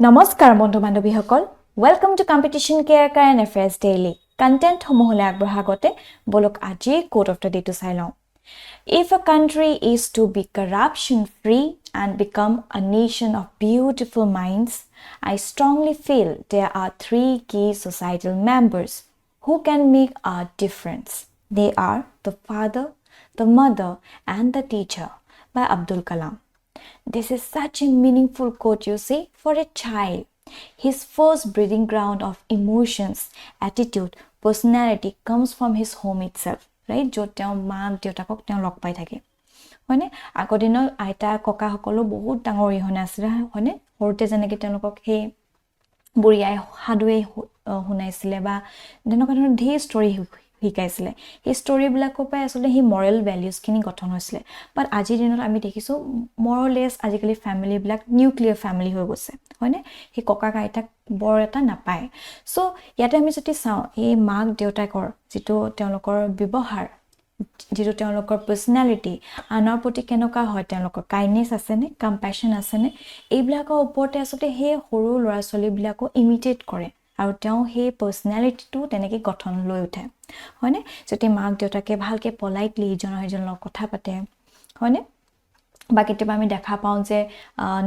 নমস্কাৰ বন্ধু বান্ধৱীসকল welcome to competition care current affairs daily content সমূহলে আগবঢ়া আগতে বলক আজি কোট অফ দ্য ডে টু চাই লওঁ If a country is to be corruption free and become a nation of beautiful minds, I strongly feel there are three key societal members who can make a difference. They are the father, the mother, and the teacher by Abdul Kalam. This is such a meaningful quote, you see, for a child. His first breeding ground of emotions, attitude, personality comes from his home itself. Right? Jo teo maak deutakok teo log pai thake. Hoine agor dinor aita koka hokolo bahut dangor ihone asile hoine horte janeki telokok he buriai haduei hunaisile ba denoka dhinor dhei story শিকাইছিলে এই story বিলাকৰ পৰা আসলে হি Morrell values কিনি গঠন হৈছিলে বাট আজি দিনত আমি দেখিছো মৰলেছ আজিকালি ফ্যামিলি বিলাক নিউক্লিয়াৰ ফ্যামিলি হৈ গৈছে হয়নে হি ককা কাইটাক বৰ এটা নাপায় সো ইয়াতে আমি যদি চাও এই মাক দেউতাকৰ যেটো তেওঁলোকৰ ব্যৱহাৰ যেটো তেওঁলোকৰ পাৰ্সোনালিটি আনৰ প্ৰতি কেনেকা হয় তেওঁলোকৰ কাইনেছ আছে নে কম্পেশন আছে নে এইবিলাকৰ ওপৰতে আসলে হে সৰু ল'ৰা ছোৱালী বিলাকো ইমিটেট কৰে আৰু তেওঁ হে পাৰ্সোনালিটিটো তেনেকৈ গঠন লৈ উঠে হয়নে যদি মাক দেউতাকে ভালকে পলাইটলি ইজনৰ লগত কথা পাতে হয়নে বা কেতিয়াবা আমি দেখা পাওঁ যে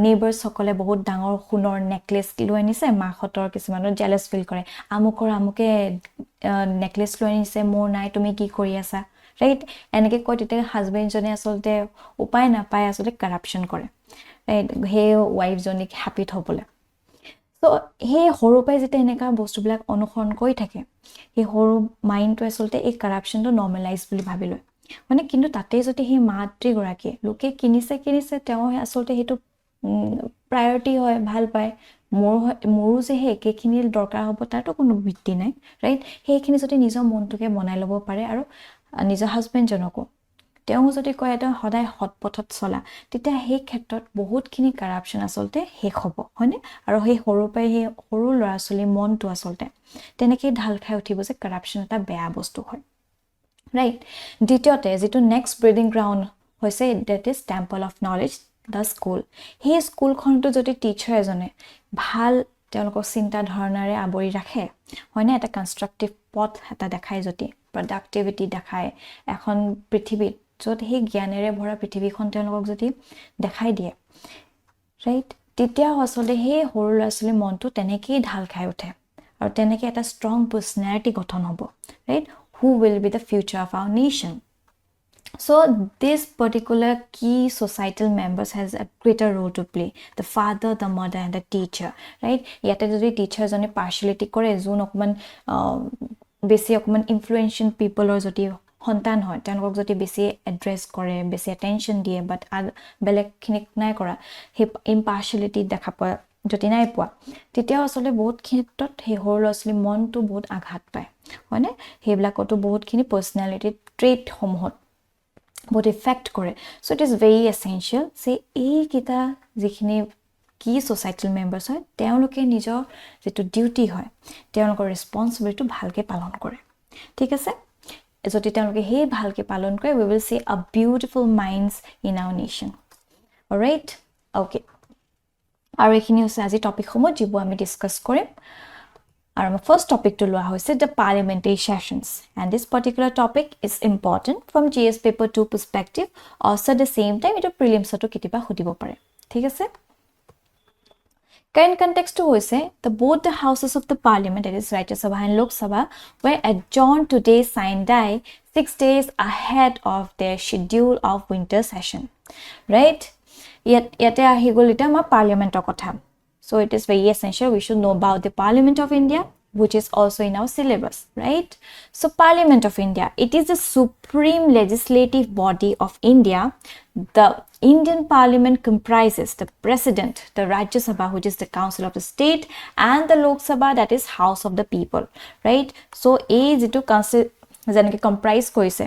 নেইবাৰ্স সকলে বহুত ডাঙৰ সোণৰ নেকলেস লৈ আনিছে মাখতৰ কিছুমানৰ জেলাস ফিল কৰে আমুকে নেকলেস লৈ আনিছে মোৰ নাই তুমি কি কৰি আছা ৰাইট এনেকৈ কয় তেতিয়া হাজবেণ্ড জনে আসলে উপায় নাপায় আসলে কৰাপশন কৰে ৰাইট হে ওয়াইফ জনিক হ্যাপি থবলৈ So he horu pai jete eneka bostu bilak অনুসৰণ কৰি থাকে he horu mind to asolte এই corruption to normalize বুলি ভাবি লয় মানে কিন্তু তাতে যদি হে মাতৃ গৰাকী লোকে কিনিছে তেওঁ আচলতে হেতু প্ৰায়োৰিটি হয় ভাল পায় মোৰো যে হে একেখিনি দৰকাৰ হ'ব তাতো কোনো ভিত্তি নাই ৰাইট হেখিনি যদি নিজৰ মনটোকে বনাই ল'ব পাৰে আৰু নিজৰ হাজবেণ্ড জনকো তেওঁ যদি কয় এটা সদায় হটপথত চলা তেতিয়া সেই ক্ষেত্ৰত বহুতখিনি কৰাপশন আসলতে শেষ হ'ব হয়নে আৰু সেই সৰু পাই সেই সৰু ল'ৰা-ছোৱালী মনটো আসলতে তেনেকৈ ঢাল খাই উঠিব যে কৰাপশন এটা বেয়া বস্তু হয় ৰাইট দ্বিতীয়তে যেটো নেক্সট ব্ৰিডিং গ্ৰাউণ্ড হৈছে that is temple of knowledge the school সেই স্কুলখনটো যদি টিচাৰ এজনে ভাল তেওঁলোকৰ চিন্তা ধাৰণাৰে আবৰি ৰাখে হয়নে এটা কনষ্ট্ৰাকটিভ পথ এটা দেখায় যদি প্ৰডাক্টিভিটি দেখায় এখন পৃথিৱীত যত হে জ্ঞানেৰে ভৰা পৃথিৱীখন তেওঁলোকক যদি দেখাই দিয়ে ৰাইট তেতিয়া আসলে হে সৰু ল'ৰা-ছোৱালীৰ মনটো তেনেকৈ ঢাল খাই উঠে আৰু তেনেকৈ এটা ষ্ট্ৰং পাৰ্সোনালিটি গঠন হ'ব right who will be the future of our nation so this particular key societal members has a greater role to play the father the mother and the teacher right yate jodi teacher jone partiality kore jun okman বেছি okman influential people or jodi সন্তান হয় তেওঁলোকক যদি বেছি address কৰে বেছি অটেনশন দিয়ে বাট বেলেগ খিনিক নাই কৰা হে ইম্পাৰ্শিয়ালিটি দেখা পোৱা যদি নাই পোৱা তেতিয়া আসলে বহুত ক্ষেত্ৰত হে সৰু ল'ৰা-ছোৱালী মনটো বহুত আঘাত পায় হয়নে হেবিলাকতো বহুতখিনি পাৰ্সোনালিটি ট্ৰেট সমূহত বহুত ইফেক্ট কৰে so it is very essential যে এই কিটা যিখিনি কি সোসাইটেল মেম্বাৰ্স হয় তেওঁলোকে নিজৰ যেটো ডিউটি হয় তেওঁলোকৰ ৰেসপন্সিবিলিটি ভালকে পালন কৰে ঠিক আছে যদি তেওঁলোকে হে ভালকে পালন কৰে we will see a beautiful minds in our nation alright okay আৰু এখিনি হৈছে আজি টপিক সমূহ যিবোৰ আমি ডিসকাস কৰিম আৰু আমাৰ ফাৰ্স্ট টপিকটো লোৱা হৈছে the parliamentary sessions and this particular topic is important from GS paper 2 perspective also at the same time it prelims to কিতিবা সুধিব পাৰে ঠিক আছে Current context to hoise both the houses of the parliament, that is Rajya Sabha and Lok Sabha, were adjourned today sine die 6 days ahead of their schedule of winter session. Right? Yet ahi golita ma parliament kotha. So it is very essential we should know about the Parliament of India, which is also in our syllabus, right? So Parliament of India, it is the supreme legislative body of India. The Indian Parliament comprises the President, the Rajya Sabha, which is the Council of the State, and the Lok Sabha, that is House of the People, right? So a যেটো council যেনেকৈ comprise কৰিছে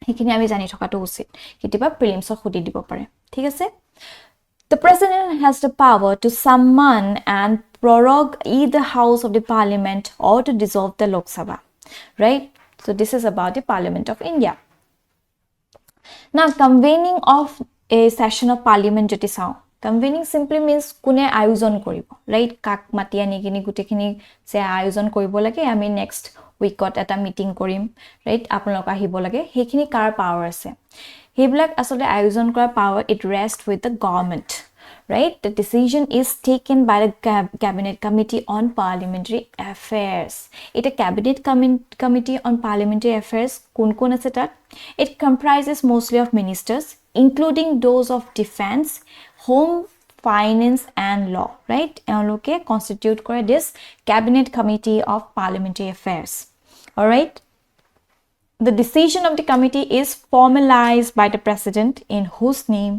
সেইখিনি আমি জানি থকাটো উচিত কিবা প্ৰিলিমছত সুধি দিব পাৰে ঠিক আছে The President has the power to summon and prorogue either house of the Parliament or to dissolve the Lok Sabha, right? So this is about the Parliament of India. Now, convening of a session of Parliament joti sao Convening simply means কোনে আয়োজন কৰিব, right? কাক মাতি আনি কিনি গুটেখিনি যে আয়োজন কৰিব লাগে, আমি next weekত এটা মিটিং কৰিম, right? আপোনালোক আহিব লাগে, হেখিনি কাৰ পাৱাৰ আছে? হেবিলাক আসলে আয়োজন কৰা power it rests with the government, right? The decision is taken by the cabinet committee on parliamentary affairs. It a cabinet committee on parliamentary affairs কোন আছে তাত? It comprises mostly of ministers including those of defense, home, finance and law, right? এওঁলোকে constitute কৰে this cabinet committee of parliamentary affairs. All right? The decision of the committee is formalized by the president in whose name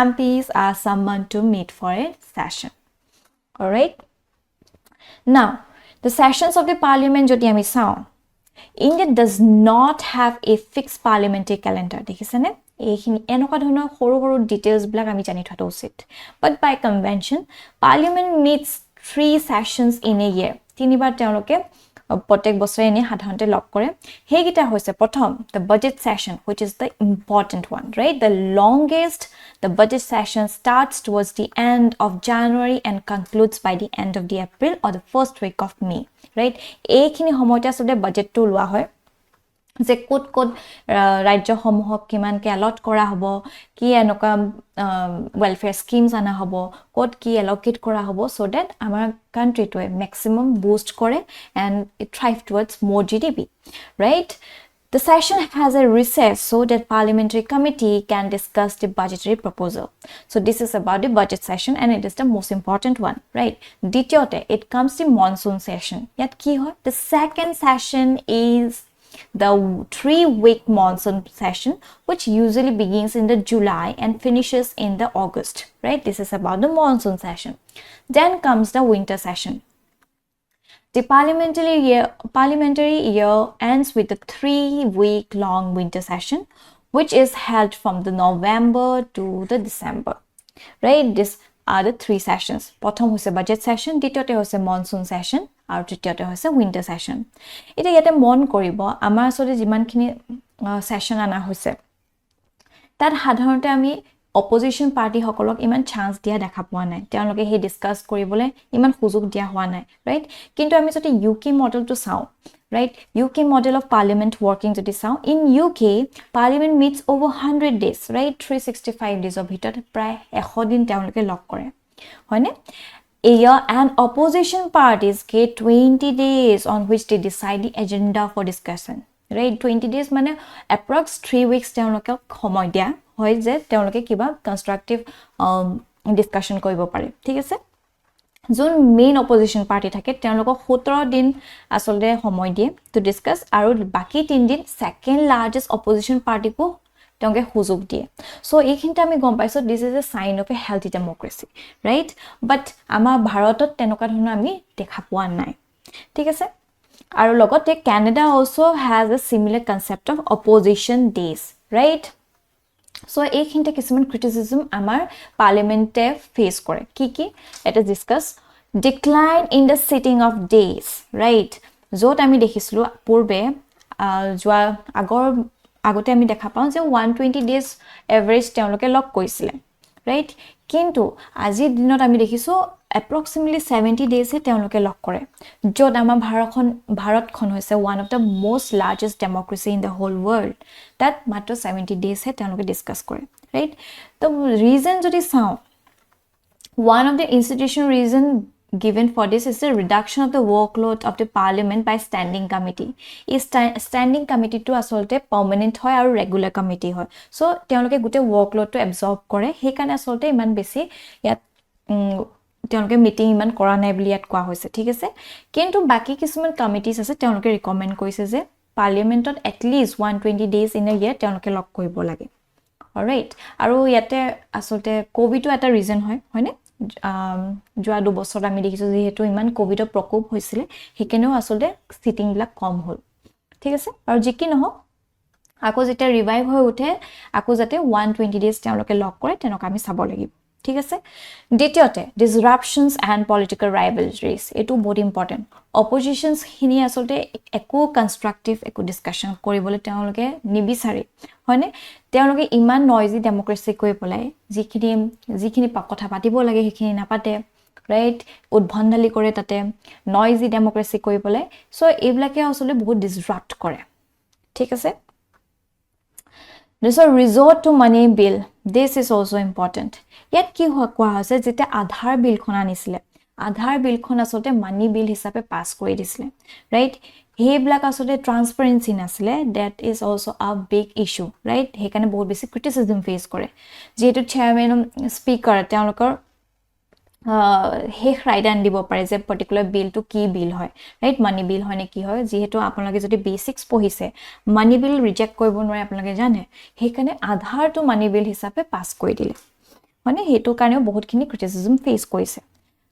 MPs are summoned to meet for a session. All right? Now, the sessions of the parliament jodi ami sao, India does not have a fixed parliamentary calendar. Dekhise ne? এইখিনি এনেকুৱা ধৰণৰ সৰু details বিলাক আমি জানি থোৱাটো উচিত but by convention parliament meets 3 sessions in a year তিনিবাৰ তেওঁলোকে প্ৰত্যেক বছৰে এনে সাধাৰণতে লগ কৰে হেগিটা হৈছে প্ৰথম the budget session which is the important one, right? The longest the budget session starts towards the end of January and concludes by the end of the April or the first week of May, right? এইখিনি সময়তে আসলে বাজেটটো লোৱা হয় যে coat ৰাজ্য সমূহক কিমানকে অলট কৰা হ'ব কি এনেকুৱা ওয়েলফেয়াৰ স্কিমছ আনা হ'ব কোট কি এলোকেট কৰা হ'ব so that আমাৰ কান্ট্ৰিটোৱে maximum boost কৰে and it thrive towards more GDP, right? The session has a recess so that parliamentary committee can discuss the budgetary proposal. So this is about the budget session and it is the most important one, right? Dityote, it comes the monsoon session. Yat ki hoy? The second session is the 3-week monsoon session which usually begins in the July and finishes in the August, right? This is about the monsoon session. Then comes the winter session. The parliamentary year ends with the 3-week long winter session which is held from the November to the December, right? These are the 3 sessions. প্ৰথম হৈছে budget session, দ্বিতীয়তে হৈছে monsoon session আৰু তৃতীয়তে হৈছে winter session. এটা ইয়াতে মন কৰিব আমাৰ আসলে যিমানখিনি সেশন আনা হৈছে তাত সাধাৰণতে আমি opposition party সকলক ইমান চান্স দিয়া দেখা পোৱা নাই তেওঁলোকে হে ডিসকাস কৰিবলৈ ইমান সুযোগ দিয়া হোৱা নাই, right? কিন্তু আমি যদি UK মডেলটো চাও, right? UK model of parliament working যদি চাও, in UK parliament meets over 100 days, right? 365 days of ভিতৰত প্ৰায় 100 দিন তেওঁলোকে লগ কৰে হয়নে a year and opposition parties get 20 days on which they decide the agenda for discussion, right? 20 days মানে approx 3 weeks তেওঁলোকে সময় দিয়া হয় যে তেওঁলোকে কিবা কনস্ট্ৰাকটিভ ডিসকাশন কৰিব পাৰে, ঠিক আছে? যোন মেইন অপজিশন পাৰ্টি থাকে তেওঁলোকক 17 দিন আসলে সময় দিয়ে টু ডিসকাস আৰু বাকি 3 দিন সেকেন্ড লাৰ্জেস্ট অপজিশন পাৰ্টিকো তেওঁলোকে সুযোগ দিয়ে সো এইখিনতে আমি গম পাইছো this is a sign of a healthy democracy, right? But আমাৰ ভাৰতত তেনেকুৱা ধৰণৰ আমি দেখা পোৱা নাই, ঠিক আছে? আৰু লগতে Canada also has a similar concept of opposition days, right? So এইখিনতে কিছুমান ক্ৰিটিসিজম আমাৰ পাৰ্লিমেন্টে ফেস কৰে কি এটা discuss decline in the sitting of days, right? যত আমি দেখিছিলো পূৰ্বে যোৱা আগতে আমি দেখা পাওঁ যে 120 days এভাৰেজ তেওঁলোকে লক কৰিছিলে, right? কিন্তু আজিৰ দিনত আমি দেখিছো approximately 70 days হে তেওঁলোকে লক কৰে যত আমাৰ ভাৰতখন হৈছে one of the most largest democracy in the whole world that মাত্ৰ 70 days হে তেওঁলোকে ডিসকাস কৰে, right? The reason যদি চাও one of the institutional reason given for this is the reduction of the workload of the parliament by standing committee. Is standing committee to asolte permanent hoy aru regular committee hoy, so তেওঁলোকে গুটে workload to absorb কৰে হেকানে asolte ইমান বেছি ইয়াত তেওঁলোকে meeting ইমান কৰা নাই বুলি ইয়াত কোৱা হৈছে, ঠিক আছে? কিন্তু বাকি কিছুমান কমিটিজ আছে তেওঁলোকে ৰিকমেন্ড কৰিছে যে পাৰ্লিমেন্টত at least 120 days in a year তেওঁলোকে লক কৰিব লাগে, অলৰাইট? আৰু ইয়াতে আচলতে কোভিডটো এটা ৰিজন হয়নে? যোৱা 2 বছৰ আমি দেখিছো যেহেতু ইমান কোভিডৰ প্ৰকোপ হৈছিল হেকেনেও আসলে সিটিং বিলাক কম হ'ল, ঠিক আছে? আৰু যিকি নহওক আকৌ যেটা ৰিভাইভ হৈ উঠে আকৌ যাতে 120 days তেওঁলোকে লক কৰে তেনেকা আমি চাব লাগিব, ঠিক আছে দ্বিতীয়তে disruptions and political rivalries এটো বহুত ইম্পৰ্টেন্ট oppositions খিনি আসলতে একো কনস্ট্ৰাকটিভ একো ডিসকাশন কৰিবলৈ তেওঁলোকে নিবিচাৰে হয়নে তেওঁলোকে ইমান নয়জি ডেমোক্ৰেসি কৈ পলাই যিখিনি কথা পাতিব লাগে সেইখিনি নাপাতে ৰাইট উদ্ভণ্ডালি কৰে তাতে নয়জি ডেমোক্ৰেসি কৈ পলাই সো এইবিলাকে আসলে বহুত ডিসৰাপ্ট কৰে ঠিক আছে This is resort to money bill. This is also important. Yet কি কোৱা হৈছে যেটা আধাৰ বিল খন আনিছিলে আধাৰ বিল খন আসলে মানি বিল হিচাপে পাস কৰি দিছিলে ৰাইট হেবিলাক আসলে ট্ৰান্সপাৰেন্সি নাছিলে that is also a big issue right হেকানে বহুত বেছি ক্ৰিটিসিজম ফেস কৰে যেটো চেয়াৰম্যান স্পিকাৰ তেওঁলোকৰ হেখ ৰাইডান দিব পাৰে যে পাৰ্টিকুলাৰ বিলটো কি বিল হয় ৰাইট মানি বিল হয় নে কি হয় যেহেতু আপোনালোকে যদি বেসিক্স পঢ়িছে মানি বিল ৰিজেক্ট কৰিব নোৱাৰে আপোনালোকে জানে হেকানে আধাৰটো মানি বিল হিচাপে পাস কৰি দিলে মানে হেতু কাৰণেও বহুতখিনি ক্ৰিটিসিজম ফেস কৰিছে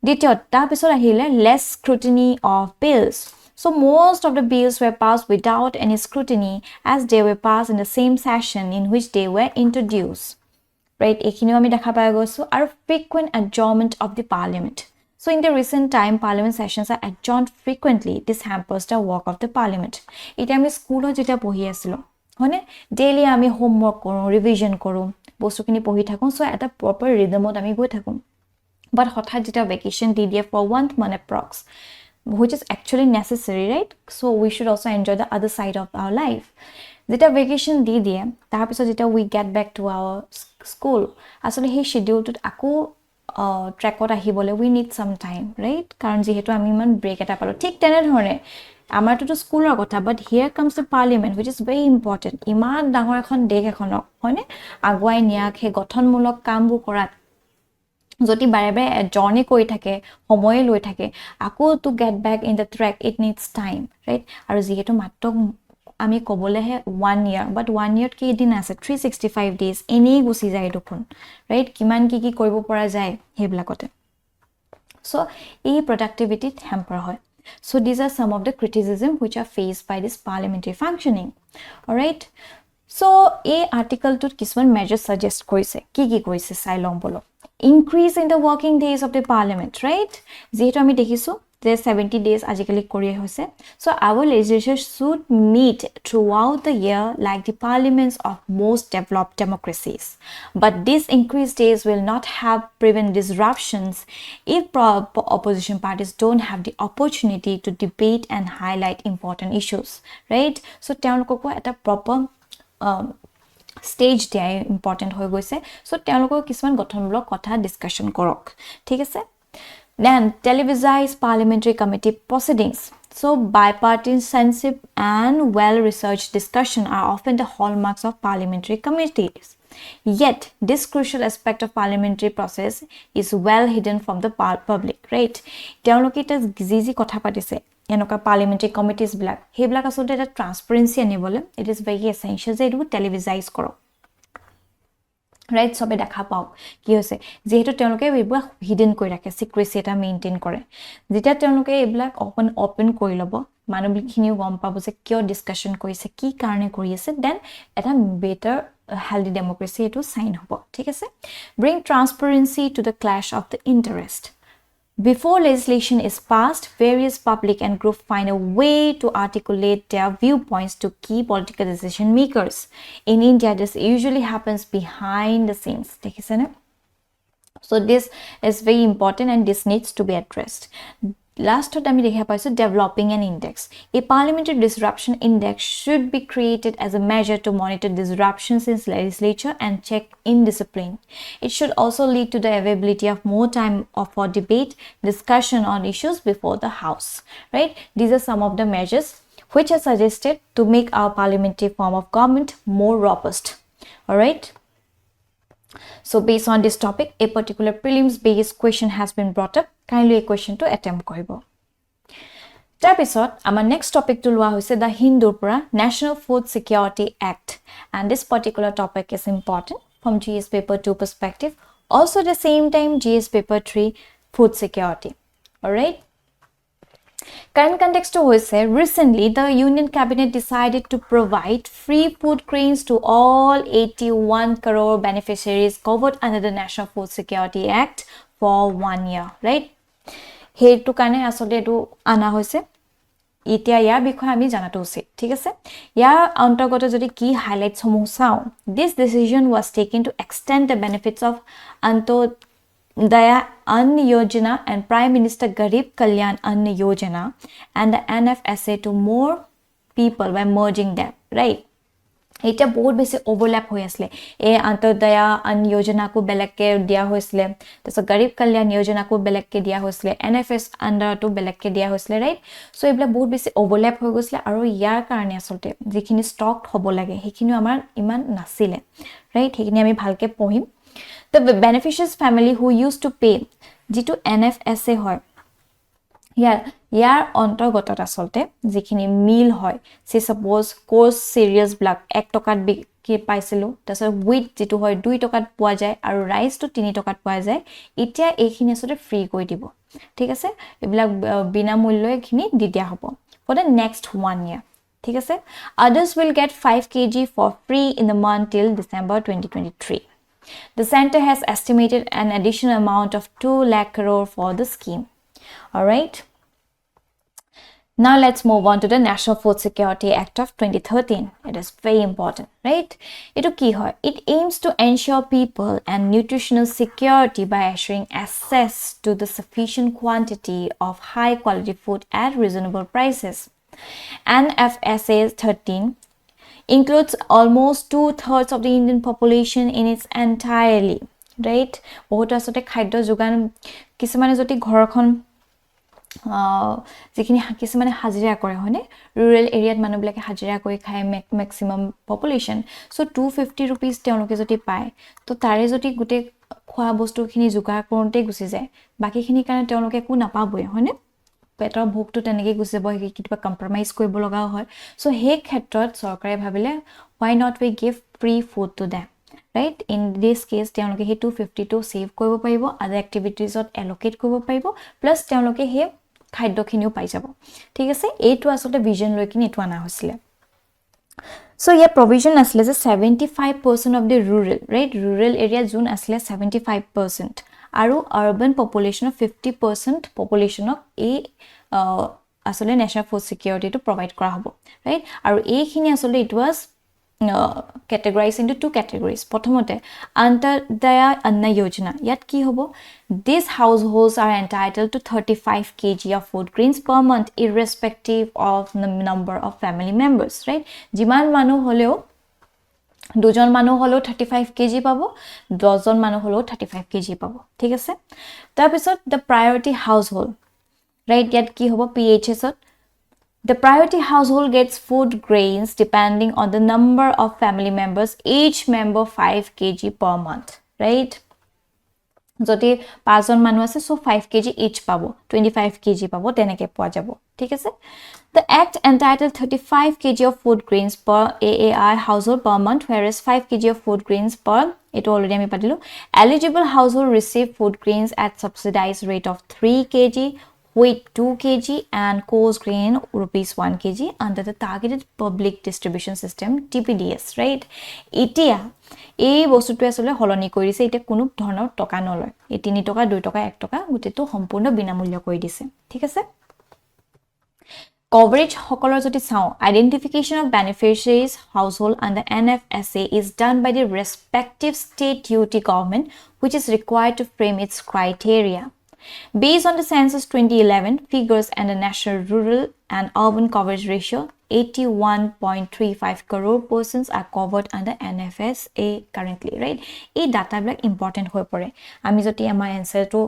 দ্বিতীয় তাৰ পিছত আহিলে less scrutiny of bills so most of the bills were passed without any scrutiny as they were passed in the same session in which they were introduced right ekhiniu ami dekha pai goisu aru frequent adjournment of the parliament so in the recent time parliament sessions are adjourned frequently this hampers the work of the parliament eta ami school o jeta pohi asilo hone daily ami homework koru revision koru bostu kini pohi thakon so eta proper rhythm ot ami goi thakon but hothat jeta vacation di die for 1 month approx which is actually necessary right so we should also enjoy the other side of our life jeta vacation di die tar pisot jeta we get back to our school asole he schedule to ako track ot ahibole we need some time right karon jehetu ami man break eta palo thik tene dhorne amar to school or kotha but here comes the parliament which is very important iman dangor ekhon dek ekhonok hoine aguai niak he gothonmulok kambu korat যদি বাৰে বাৰে জৰ্নি কৰি থাকে সময় লৈ থাকে আকৌ to get back in the track it needs time right আৰু যেহেতু মাত্ৰ আমি কবলে হে 1 ইয়াৰ বাট 1 ইয়াৰ কি দিন আছে 365 ডেজ এনি গুছি যায় দেখোন ৰাইট কিমান কি কৰিব পৰা যায় হেবলাকতে সো এই প্ৰডাক্টিভিটি হ্যাম্পাৰ হয় so these are some of the criticism which are faced by this parliamentary functioning all right so a article to kisman measures suggest koise ki koise sailong bolo increase in the working days of the parliament right যেহেতু আমি দেখিছো যে 70 days আজিকালি কৰি হৈছে so our legislature should meet throughout the year like the parliaments of most developed democracies but these increased days will not have prevent disruptions if opposition parties don't have the opportunity to debate and highlight important issues right so তেওঁলোকক এটা proper stage day important hoy goise so তেওঁলোকৰ কিছুমান গঠনমূলক কথা discussion কৰক ঠিক আছে then televised parliamentary committee proceedings so bipartisanship and well researched discussion are often the hallmarks of parliamentary committees yet this crucial aspect of parliamentary process is well hidden from the public right তেওঁলোকে এটা জিজি কথা পাতিছে এনকা parliamentary committees black হেবলাক আসলে এটা transparency আনিবলে it is very essential যে এটো টেলিভাইজ কৰক right সবে দেখা পাও কি হৈছে যেহেতু তেওঁলোকে এইবিলাক হিডেন কৰি ৰাখে সিক্ৰেসি এটা মেইনটেইন কৰে যেটা তেওঁলোকে এইবিলাক ওপেন কৰি লব মানৱখিনিও গম পাব যে কিয় ডিসকাশন কৰিছে কি কাৰণে কৰি আছে দেন এটা বেটাৰ healthy democracy এটো সাইন হ'ব ঠিক আছে bring transparency to the clash of the interest Before legislation is passed, various public and groups find a way to articulate their viewpoints to key political decision makers. In India, this usually happens behind the scenes. So this is very important and this needs to be addressed. Last time we have developing an index. A parliamentary disruption index should be created as a measure to monitor disruptions in legislature and check indiscipline. It should also lead to the availability of more time for debate, discussion on issues before the House. Right? These are some of the measures which are suggested to make our parliamentary form of government more robust. All right? So based on this topic, a particular prelims based question has been brought up. Kindly a question to attempt koribo. Tar pisot our next topic to lua hoise the Hindur pura National Food Security Act and this particular topic is important from GS paper 2 perspective also the same time GS paper 3 food security all right Current context to hoise, recently the Union Cabinet decided to provide free food grains to all 81 crore beneficiaries covered under the National Food Security Act for 1 year, right? Hetu kane asole etu ana hoise. Itia ইয়াৰ বিষয়ে আমি জানাটো উচিত ঠিক আছে ইয়াৰ অন্তৰ্গত যদি কি highlights সমূহ চাও this decision was taken to extend the benefits of Antodaya Ann Yojana and Prime Minister Garib Kalyan Ann Yojana and the NFSA to more people by merging them, right? এটা বহুত বেছি ওভারল্যাপ হৈ আসলে এই অন্তোদয়া অন্ন যোজনাকো বেলেগকে দিয়া হৈছিলে তাৰছত গৰীব কল্যাণ যোজনাকো বেলেগকে দিয়া হৈছিলে এনএফএস আন্ডাৰটো বেলেগকে দিয়া হৈছিলে ৰাইট সো এইবিলাক বহুত বেছি ওভাৰল্যাপ হৈ গৈছিলে আৰু ইয়াৰ কাৰণে আসলতে যিখিনি ষ্টক হ'ব লাগে সেইখিনি আমাৰ ইমান নাছিলে ৰাইট সেইখিনি আমি ভালকে পঢ়িম the beneficiaries family who used to pay যেটো NFSA হয় ইয়াৰ অন্তৰ্গতত আসলতে যিখিনি মিল হয় সে সাপোজ কোৰ্স সিৰিয়ালস ব্লক 1 টকাত কি পাইছিল তাৰছত উইথ যেটো হয় 2 টকাত পোৱা যায় আৰু ৰাইস তো 3 টকাত পোৱা যায় এতিয়া এইখিনি আসলে ফ্ৰী কৰি দিব ঠিক আছে এইবিলাক বিনা মূল্যে এইখিনি দি দিয়া হ'ব for the next 1 year ঠিক আছে others will get 5 kg for free in the month till December 2023 the center has estimated an additional amount of 2 lakh crore for the scheme all right. Now let's move on to the National Food Security Act of 2013. It is very important, right? It aims to ensure people and nutritional security by assuring access to the sufficient quantity of high quality food at reasonable prices. NFSA 13 includes almost 2/3 of the Indian population in its entirely, right? Bohoto asote khadyo jogan kisumane joti ghorkhon যিখিনি কিছুমানে হাজিৰা কৰে হয়নে rural এৰিয়াত মানুহবিলাকে হাজিৰা কৰি খায় ম্যাক্সিমাম পপুলেশন সো 250 रुपीस তেওঁলোকে যদি পায় তো তাৰে যদি গুটে খোৱা বস্তুখিনি যোগাৰ কৰোঁতে গুছি যায় বাকিখিনি কাৰণে তেওঁলোকে কো নাপাবই হয়নে পেটৰ ভোকটো তেনেকৈ গুছি যাব কিবা কম্প্ৰমাইজ কৰিব লগা হয় সো হে ক্ষেত্ৰত চৰকাৰে ভাবিলে why not we give free food to them right in this case তেওঁলোকে হে 250 to save কৰিব পাৰিব other activities ত allocate কৰিব পাৰিব plus তেওঁলোকে হে খাদ্যখিনিও পাই যাব ঠিক আছে এইটো আসলে ভিজন লৈ কিনি এটো আনা হৈছিলে so yeah provision asle যে 75% of the rural right rural area zone asle 75% আৰু urban population of 50% population of a আসলে national food security to provide কৰা হ'ব right আৰু এইখিনি আসলে it was categorized into 2 categories prothomote Antodaya Anna Yojana yat ki hobo these households are entitled to 35 kg of food grains per month irrespective of the number of family members right jiman manu holeo দুজন মানুহ হলো 35 kg পাবো 10 জন মানুহ হলো 35 kg পাবো ঠিক আছে তাৰ পিছত the priority household right yat ki hobo PHS to The priority household gets food grains depending on the number of family members, each member 5 kg per month, right? Jodi 5 jon manu ase so 5 kg each pabo, 25 kg pabo teneke poa jabo. Thik ase? The act entitled 35 kg of food grains per AAI household per month, whereas 5 kg of food grains per it already ami padilu. Eligible household receive food grains at subsidized rate of 3 kg. Weight 2 kg and coarse grain rupees 1 kg under the targeted public distribution system TPDS right itia ei bostutu asole holoni korise ite kunu dhonor toka nolay e 3 toka 2 toka 1 toka gutetu সম্পূৰ্ণ বিনামূল্য কৰি দিছে ঠিক আছে coverage hokolor jodi sao identification of beneficiaries household under NFSA is done by the respective state UT government which is required to frame its criteria. Based on the census 2011 figures and the national rural and urban coverage ratio, 81.35 crore persons are covered under NFSA currently, right? This data is important. Ami joti amar answer to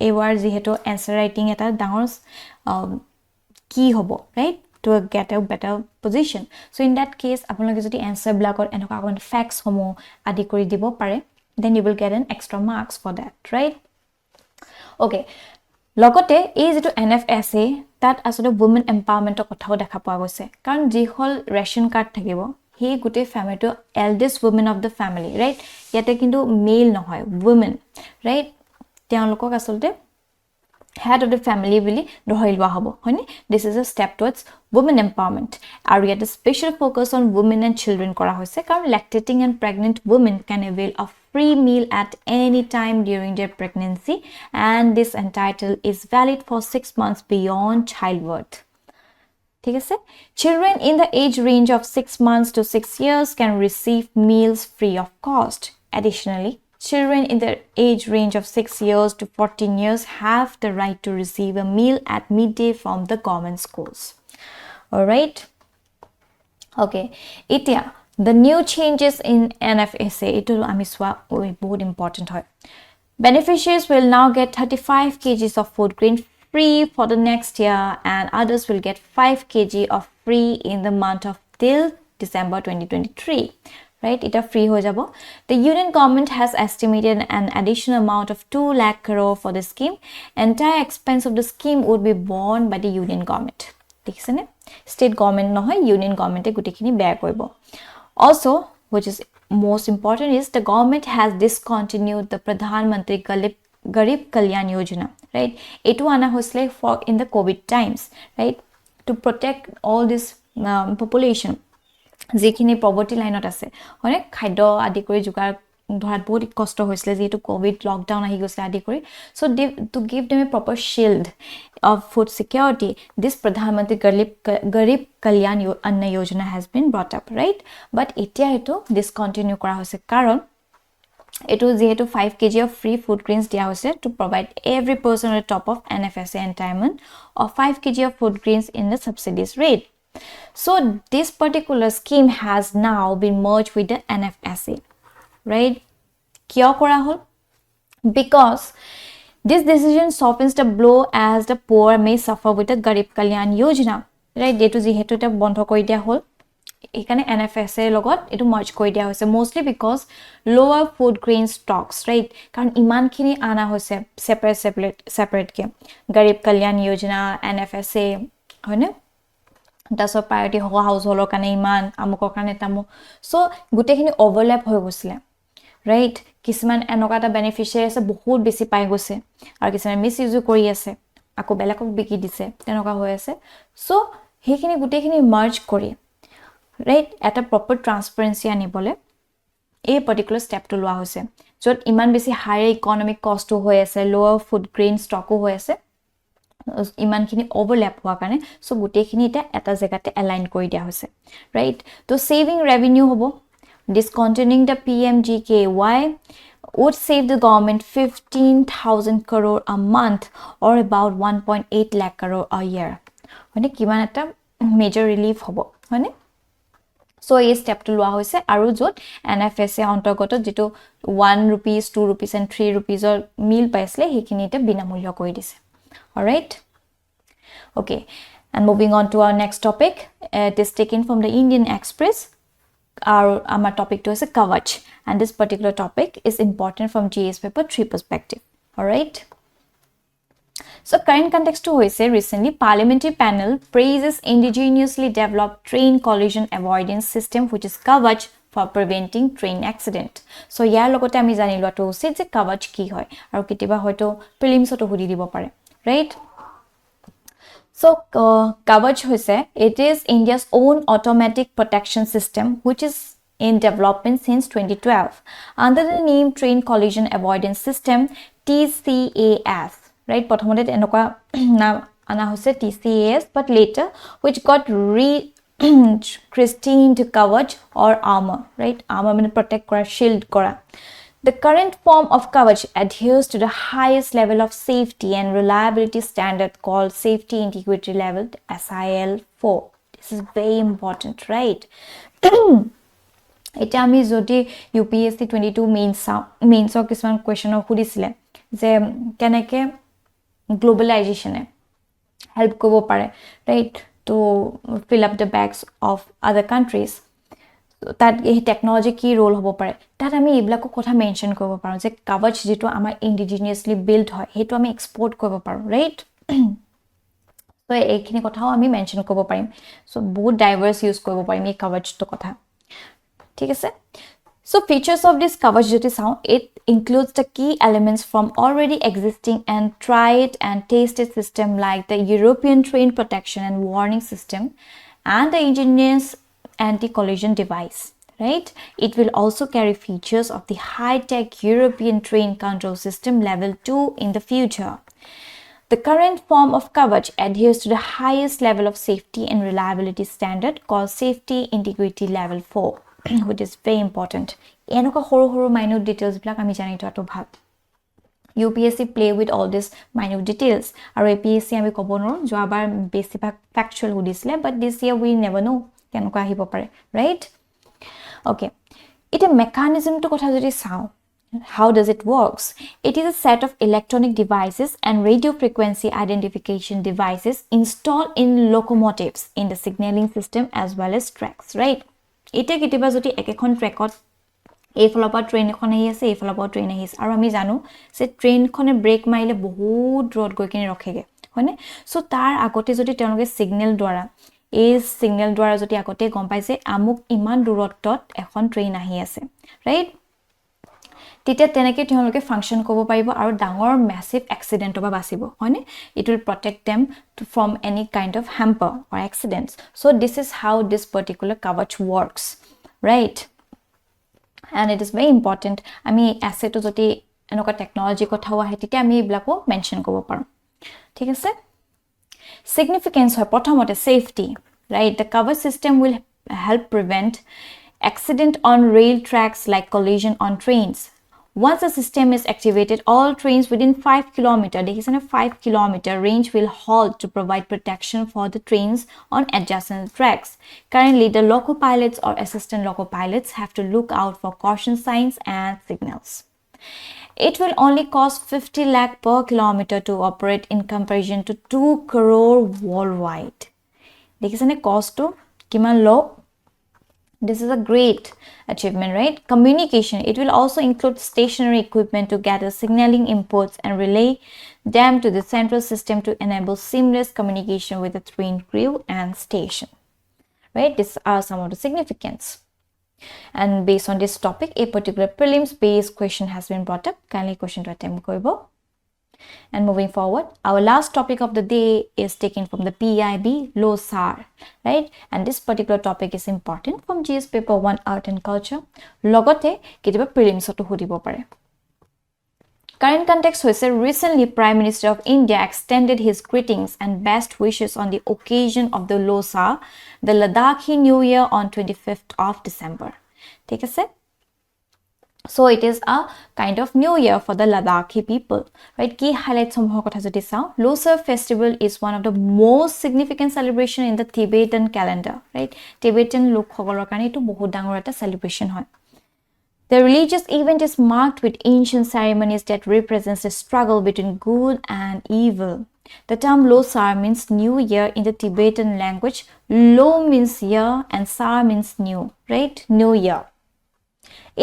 awar jiheto answer writing eta dangor key hobo, right? To get a better position. So in that case, apnaloke jodi answer blakor enoka kon facts homo adi kori dibo pare, then you will get an extra marks for that, right? Okay logote ei jeto NFSA tat asole women empowerment kothao dekha poa goise karon ji hol ration card thakibo he gute family to eldest woman of the family right yate kintu male nohoy women right teolokok asolte head of the family বুলি ধৰি লোৱা হ'ব হয়নে this is a step towards women empowerment আৰু ইয়াত special focus on women and children কৰা হৈছে কাৰণ lactating and pregnant women can avail of free meal at any time during their pregnancy and this entitle is valid for 6 months beyond childbirth ঠিক আছে children in the age range of 6 months to 6 years can receive meals free of cost additionally children in the age range of 6 years to 14 years have the right to receive a meal at midday from the government schools all right okay itia the new changes in NFSA ito ami swa very important hoy beneficiaries will now get 35 kgs of food grain free for the next year and others will get 5 kg of free in the month of till December 2023 right it are free ho jabo the union government has estimated an additional amount of 2 lakh crore for the scheme entire expense of the scheme would be borne by the union government dekhise ne state government no hoy union government e gutekhini bear koribo also which is most important is the government has discontinued the Pradhan Mantri Garib Kalyan Yojana right etu ana hosle for in the covid times right to protect all this population যেখিনি poverty লাইনত আছে মানে খাদ্য আদি কৰি জুগাৰ ধৰাত বহুত কষ্ট হৈছিল যেটো কোভিড লকডাউন আহি গৈছে আদি কৰি so to give them a proper shield of food security this প্ৰধানমন্ত্ৰী Garib Kalyan Anna Yojana has been brought up right but এতিয়া এটো ডিসকন্টিনিউ কৰা হৈছে কাৰণ এটো যেহেতু 5 kg of free food grains দিয়া হৈছে to provide every person at the top of NFSA entitlement of 5 kg of food grains in the subsidies rate so this particular scheme has now been merged with the NFSA right kiya kora hol because this decision softens the blow as the poor may suffer with the Garib Kalyan Yojana right detu jehetu ta bondho koi dia hol ekane NFSA logot etu merge koi dia hoise mostly because lower food grain stocks right karon iman khini ana hoise separate ke Garib Kalyan Yojana NFSA hoine that's a priority household kane iman amukor kane tamu so gutekhini overlap hoy gosile right kisman enoka ta beneficiary ase bahut besi pai gose ar kisman misuse kori ase ako belakok biki dise tenoka hoy ase so hekhini gutekhini merge kori right at a proper transparency anibole a particular step to loa hoise jot iman besi higher economic cost to hoy ase lower food grain stock hoy ase ইমান খিনি overlap হোৱা কাৰণে so গুটেখিনি এটা জায়গাতে align কৰি দিয়া হৈছে right তো সেভিং ৰেভিনিউ হ'ব discontinuing the PMGKY would save the government 15,000 crore a month or about 1.8 lakh crore a year মানে কিমান এটা মেজৰ ৰিলিফ হ'ব মানে সো এই স্টেপটো লোৱা হৈছে আৰু যত NFSA অন্তৰ্গত যেটো 1 rupees 2 rupees and 3 rupees or meal পাইছিলে হেখিনিতে বিনামূল্য কৰি দিছে all right okay and moving on to our next topic it is taken from the Indian Express our topic to is a Kavach and this particular topic is important from GS paper 3 perspective all right so current context to hoise recently parliamentary panel praises indigenously developed train collision avoidance system which is Kavach for preventing train accident so yar logote ami jani loto usit je Kavach ki hoy aru kitiba hoyto prelims oto hudi dibo pare right so Kavach hoise it is India's own automatic protection system which is in development since 2012 under the name train collision avoidance system TCAS right prothomote enoka na ana hoise TCAS but later which got christened to Kavach or armor right armor means protect kora shield kora the current form of Kavach adheres to the highest level of safety and reliability standard called safety integrity level SIL4 this is very important right eta ami jodi UPSC 22 mains or kisman question or hudisile je keneke globalization e help kobo pare right to fill up the bags of other countries that technology key role hobo pare that ami eblako kotha mention kobo paro je Kavach jito amar indigenously built hoy hetu ami export kobo paro right so ekhini kothao ami mention kobo parim so বহুত diverse use kobo parim ei Kavach to kotha ঠিক আছে So features of this coverage duty sound, it includes the key elements from already existing and tried and tasted system like the European train protection and warning system and the engineer's anti-collision device, right? It will also carry features of the high-tech European train control system level 2 in the future. The current form of coverage adheres to the highest level of safety and reliability standard called Safety Integrity Level 4, which is very important. Enoka horo minute details black ami jani to bhal. UPSC play with all these minute details. Our APSC ami kobo nor jo abar basic factual hudisle, but this year we never know kenoka ahibo pare, right? Okay. It a mechanism to kotha jodi sao. How does it works? It is a set of electronic devices and radio frequency identification devices installed in locomotives in the signaling system as well as tracks, right? Ite kitiba jodi ekekon trackot ei folopa train ekhon ahi ase ei folopa train ahi ase aru ami janu se train khone brake maile bahut road goi kini rokhege hone so tar agote jodi teloge signal dwara ei signal dwara jodi agote gom paise amuk iman durottot ekhon train ahi ase, right? তেতিয়া তেনেকে তেওঁলোকে function কৰিব পাৰিব আৰু ডাঙৰ massive accident বা বাচিব হয়নে it will protect them from any kind of hamper or accidents. So this is how this particular coverage works, right? And it is very important আমি asset যদি এনেকুৱা টেকনলজি কথাও আহে তেতিয়া আমি এইবিলাকো মেনশন কৰিব পাৰোঁ, ঠিক আছে? Significance হয় প্ৰথমতে safety, right? The cover system will help prevent accident on rail tracks like collision on trains. Once the system is activated, all trains within 5 km, there is a 5 km range will halt to provide protection for the trains on adjacent tracks. Currently, the loco pilots or assistant loco pilots have to look out for caution signs and signals. It will only cost 50 lakh per kilometer to operate in comparison to 2 crore worldwide. There is a cost to kiman low. This is a great achievement, right? Communication. It will also include stationary equipment to gather signaling inputs and relay them to the central system to enable seamless communication with the train crew and station, right? These are some of the significance. And based on this topic, a particular prelims based question has been brought up. Kindly question to attempt koribo. And moving forward, our last topic of the day is taken from the PIB Losar, right? And this particular topic is important from GS paper 1 Art and Culture. Logote ketiba prelims to hudibo pare. Current context hoise recently Prime Minister of India extended his greetings and best wishes on the occasion of the Losar, the Ladakhi New Year on 25th of December. Take a set. So it is a kind of new year for the Ladakhi people, right? Key highlights somehow kotha jodi sao. Losar festival is one of the most significant celebration in the Tibetan calendar, right? Tibetan lok hokolor kane etu bahut dangor eta celebration hoy. The religious event is marked with ancient ceremonies that represents the struggle between good and evil. The term Losar means new year in the Tibetan language. Lo means year and Sar means new, right? New year.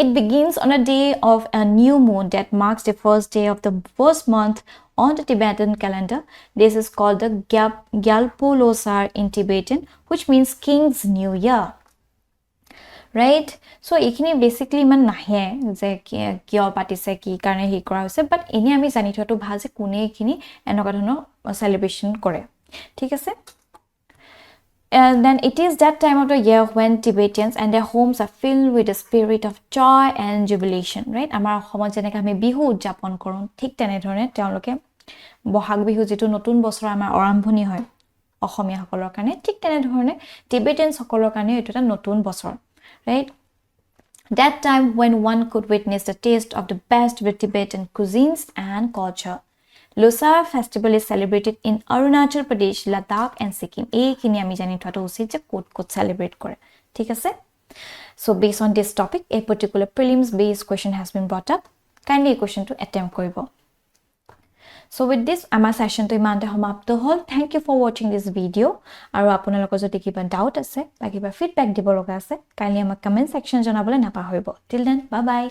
It begins on a day of a new moon that marks the first day of the first month on the Tibetan calendar. This is called the Gyalpo Losar in Tibetan, which means King's New Year. Right? So, ekhini basically man nahe je kyo patise ki karone hi kora hoise, but eni ami jani thoto bhal je kune ekhini enoka dhoronor celebration kore. Thik ase? And then it is that time of the year when Tibetans and their homes are filled with the spirit of joy and jubilation, right? Amar homot jeneka ami bihu udjapon koron thik tene dhorone teoloke bohag bihu jitu notun bosor amar arambhoni hoy অসমীয়া সকলৰ কাৰণে ঠিক তেনে ধৰণে Tibetan সকলৰ কাৰণে এটো এটা নতুন বছৰ, right? That time when one could witness the taste of the best with Tibetan cuisines and culture. Losar festival is celebrated in Arunachal Pradesh, Ladakh and Sikkim. Ekhini ami jani thoto usit je kot celebrate kore. Thik ase? So based on this topic, a particular prelims based question has been brought up. Kindly a question to attempt koribo. So with this, our session to imante samapto hol. Thank you for watching this video. Aru apunalokor jodi kiba doubt ase, ba kiba feedback dibo loga ase, kindly amak comment section janabole napahoribo. Till then, bye bye.